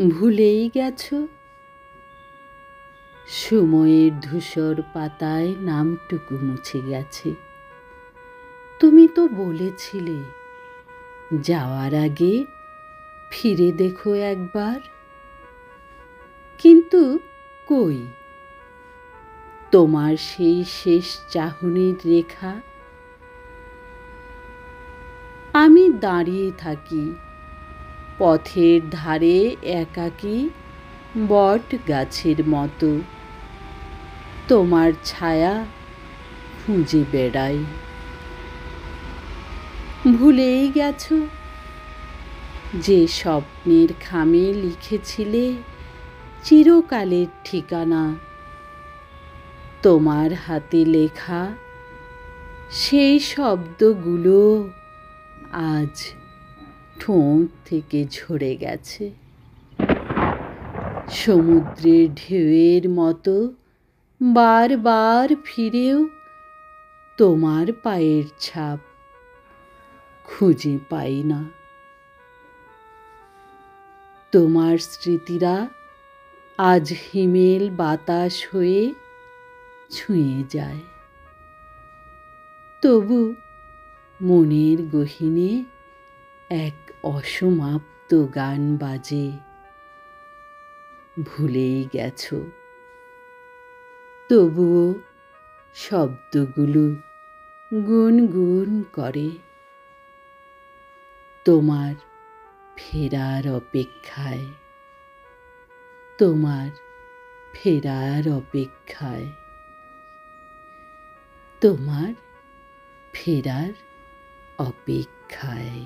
ভুলেই গেছো সময়ের ধূসর পাতায় নামটুকু মুছে গেছে। তুমি তো বলেছিলে যাওয়ার আগে ফিরে দেখো একবার, কিন্তু কই তোমার সেই শেষ চাহনির রেখা। আমি দাঁড়িয়ে থাকি পথের ধারে একাকী বট গাছের মতো, তোমার ছায়া খুঁজে বেড়াই। ভুলেই গেছো যে স্বপ্নের খামে লিখেছিলে চিরকালের ঠিকানা। তোমার হাতে লেখা সেই শব্দগুলো আজ ঠোঁট থেকে ঝরে গেছে। সমুদ্রের ঢেউয়ের মতো বারবার ফিরেও তোমার পায়ের ছাপ খুঁজে পাই না। তোমার স্মৃতিরা আজ হিমেল বাতাস হয়ে ছুঁয়ে যায়, তবু মনের গহীনে এক অসমাপ্ত গান বাজে। ভুলেই গেছো, তবুও শব্দগুলো গুনগুন করে তোমার ফেরার অপেক্ষায়, তোমার ফেরার অপেক্ষায়, তোমার ফেরার অপেক্ষায়।